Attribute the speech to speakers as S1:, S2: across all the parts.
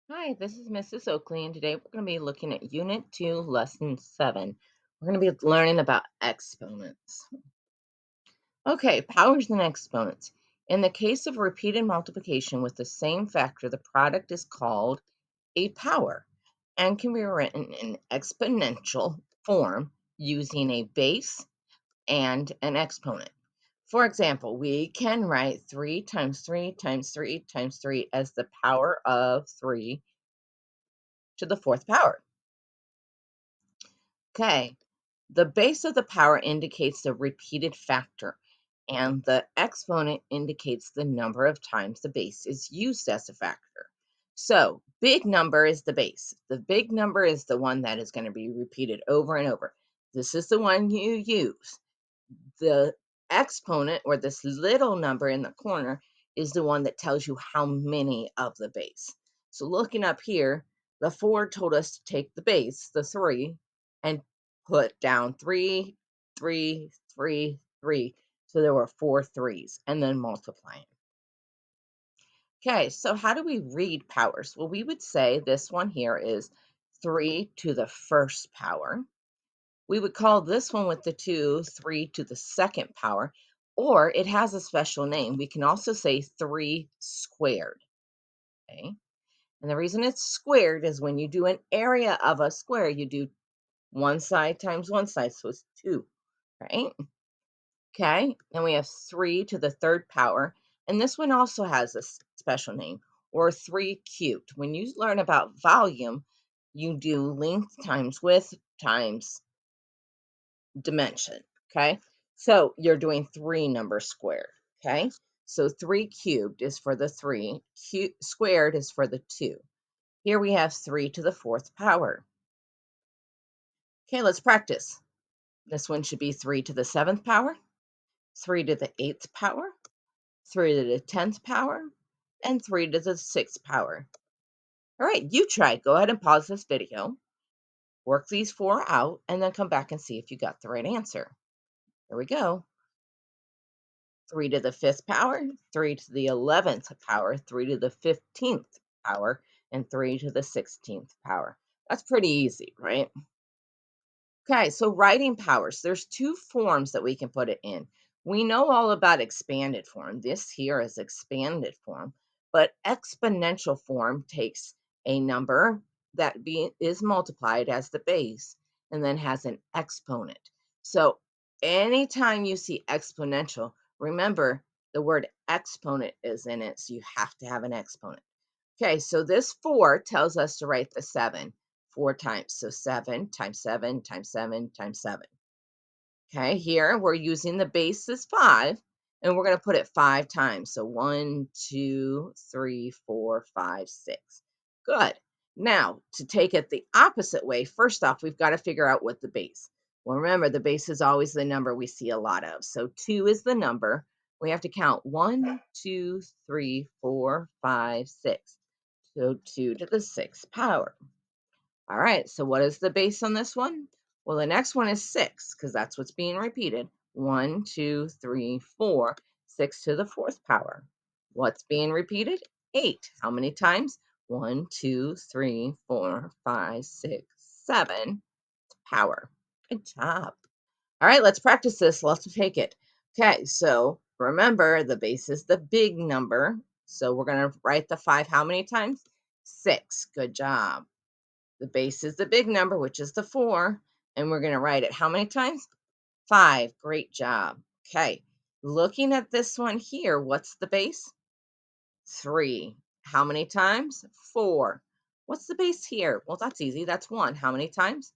S1: Hi, this is Mrs. Oakley, and today we're going to be looking at Unit 2, Lesson 7. We're going to be learning about exponents. Okay, powers and exponents. In the case of repeated multiplication with the same factor, the product is called a power and can be written in exponential form using a base and an exponent. For example, we can write 3 times 3 times 3 times 3 as the power of 3 to the fourth power. Okay, the base of the power indicates the repeated factor, and the exponent indicates the number of times the base is used as a factor. So, big number is the base. The big number is the one that is going to be repeated over and over. This is the one you use. The exponent, or this little number in the corner, is the one that tells you how many of the base. So looking up here, the 4 told us to take the base, the 3, and put down 3, 3, 3, 3. So there were 4 threes, and then multiplying. Okay, so how do we read powers? Well, we would say this one here is 3 to the first power. We would call this one with the 2 3 to the second power, or it has a special name. We can also say 3 squared. Okay. And the reason it's squared is when you do an area of a square, you do one side times one side. So it's 2, right? Okay. Then we have 3 to the third power. And this one also has a special name, or 3 cubed. When you learn about volume, you do length times width times dimension. Okay. So you're doing 3 numbers squared. Okay. So 3 cubed is for the 3, squared is for the 2. Here we have 3 to the fourth power. Okay, let's practice. This one should be 3 to the seventh power, 3 to the eighth power, 3 to the 10th power, and 3 to the sixth power. All right, you try. Go ahead and pause this video, work these 4 out, and then come back and see if you got the right answer. Here we go. 3 to the fifth power, 3 to the 11th power, 3 to the 15th power, and 3 to the 16th power. That's pretty easy, right? Okay, so writing powers, there's two forms that we can put it in. We know all about expanded form. This here is expanded form, but exponential form takes a number is multiplied as the base and then has an exponent. So anytime you see exponential, remember the word exponent is in it, so you have to have an exponent. Okay, so this 4 tells us to write the 7 4 times. So 7 times 7 times 7 times 7. Okay, here we're using the base as 5, and we're going to put it 5 times. So 1, 2, 3, 4, 5, 6. Good. Now, to take it the opposite way, first off, we've got to figure out what the base. Well, remember, the base is always the number we see a lot of. So 2 is the number. We have to count 1, 2, 3, 4, 5, 6. So 2 to the sixth power. All right, so what is the base on this one? Well, the next one is 6 because that's what's being repeated. 1, 2, 3, 4, 6 to the fourth power. What's being repeated? 8. How many times? 1, 2, 3, 4, 5, 6, 7 power. Good job. All right, let's practice this. Let's take it. Okay, so remember the base is the big number. So we're going to write the 5 how many times? 6. Good job. The base is the big number, which is the 4, and we're going to write it how many times? 5. Great job. Okay. Looking at this one here, what's the base? 3. How many times? 4. What's the base here? Well, that's easy. That's 1. How many times?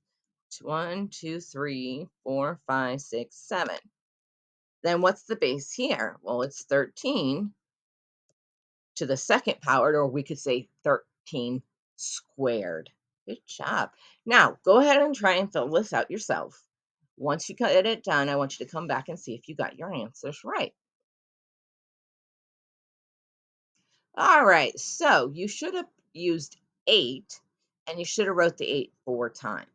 S1: 1, 2, 3, 4, 5, 6, 7. Then what's the base here? Well, it's 13 to the second power, or we could say 13 squared. Good job. Now, go ahead and try and fill this out yourself. Once you get it done, I want you to come back and see if you got your answers right. All right, so you should have used 8, and you should have wrote the 8 4 times.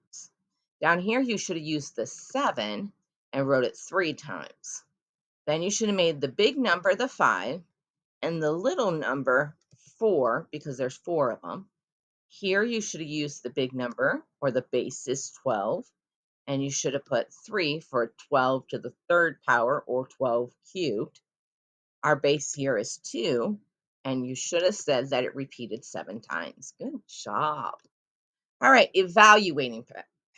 S1: Down here, you should have used the 7 and wrote it 3 times. Then you should have made the big number the 5 and the little number 4, because there's 4 of them. Here you should have used the big number, or the base is 12, and you should have put 3 for 12 to the third power, or 12 cubed. Our base here is 2, and you should have said that it repeated 7 times. Good job. All right, evaluating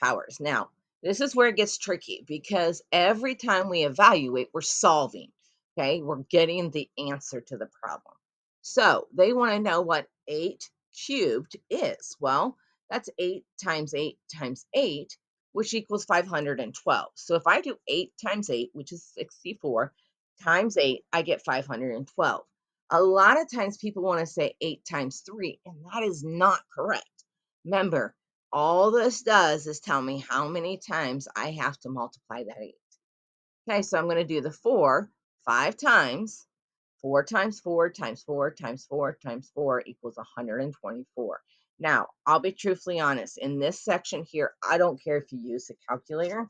S1: powers. Now, this is where it gets tricky because every time we evaluate, we're solving. Okay, we're getting the answer to the problem. So they want to know what 8 cubed is. Well, that's 8 times 8 times 8, which equals 512. So if I do 8 times 8, which is 64, times 8, I get 512. A lot of times people want to say 8 times 3, and that is not correct. Remember, all this does is tell me how many times I have to multiply that 8. Okay, so I'm going to do the 4 5 times. 4 times 4 times 4 times 4 times 4 equals 124. Now, I'll be truthfully honest. In this section here, I don't care if you use a calculator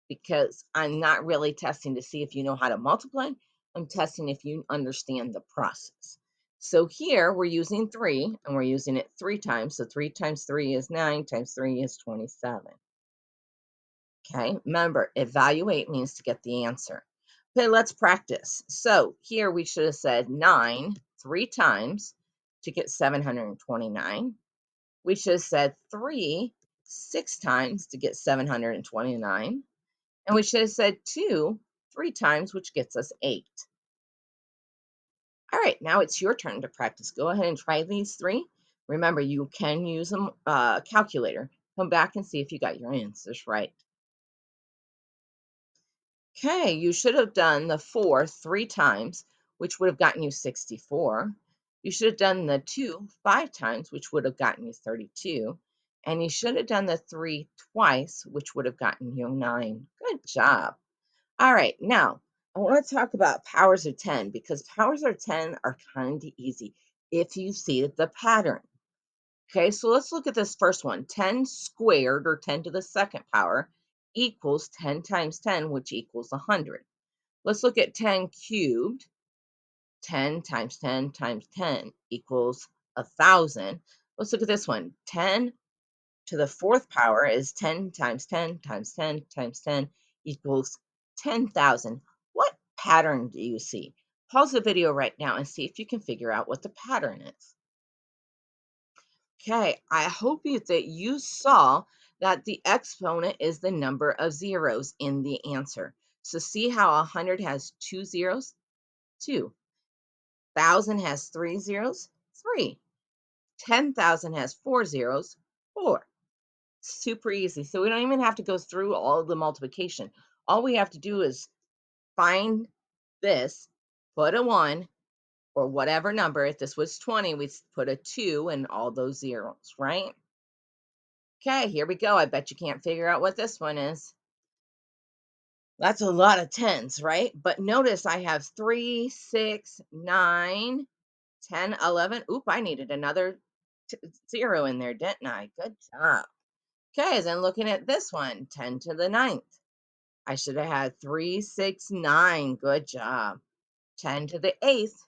S1: because I'm not really testing to see if you know how to multiply. I'm testing if you understand the process. So here we're using 3 and we're using it 3 times. So 3 times 3 is 9 times 3 is 27. Okay, remember, evaluate means to get the answer. Okay, let's practice. So here we should have said 9 3 times to get 729. We should have said 3 6 times to get 729. And we should have said 2 3 times, which gets us 8. All right, now it's your turn to practice. Go ahead and try these 3. Remember, you can use a calculator. Come back and see if you got your answers right. Okay, you should have done the 4 3 times, which would have gotten you 64. You should have done the 2 5 times, which would have gotten you 32. And you should have done the 3 twice, which would have gotten you 9. Good job. All right, now I want to talk about powers of 10 because powers of 10 are kind of easy if you see the pattern. Okay, so let's look at this first one. 10 squared, or 10 to the second power, equals 10 times 10, which equals 100. Let's look at 10 cubed. 10 times 10 times 10 equals 1,000. Let's look at this one. 10 to the fourth power is 10 times 10 times 10 times 10 equals 10,000. What pattern do you see? Pause the video right now and see if you can figure out what the pattern is. Okay, I hope that you saw that the exponent is the number of zeros in the answer. So see how 100 has 2 zeros? 2. 1,000 has 3 zeros? 3. 10,000 has 4 zeros? 4. Super easy. So we don't even have to go through all of the multiplication. All we have to do is find this, put a 1, or whatever number. If this was 20, we'd put a 2 and all those zeros, right? Okay, here we go. I bet you can't figure out what this one is. That's a lot of tens, right? But notice I have 3, 6, 9, 10, 11. Oop, I needed another 0 in there, didn't I? Good job. Okay, then looking at this one, 10 to the ninth. I should have had 3, 6, 9. Good job. 10 to the eighth,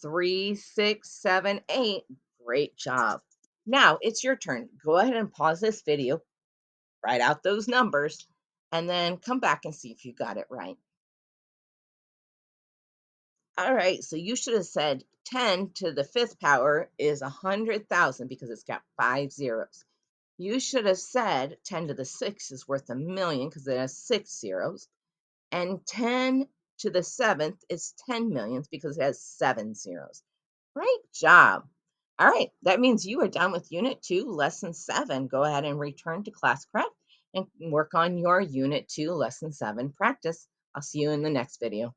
S1: 3, 6, 7, 8. Great job. Now it's your turn. Go ahead and pause this video, write out those numbers, and then come back and see if you got it right. All right, so you should have said 10 to the fifth power is 100,000 because it's got 5 zeros. You should have said 10 to the sixth is worth a million because it has 6 zeros. And 10 to the seventh is 10 millions because it has 7 zeros. Great job. All right, that means you are done with Unit 2, Lesson 7. Go ahead and return to Classcraft and work on your Unit 2, Lesson 7 practice. I'll see you in the next video.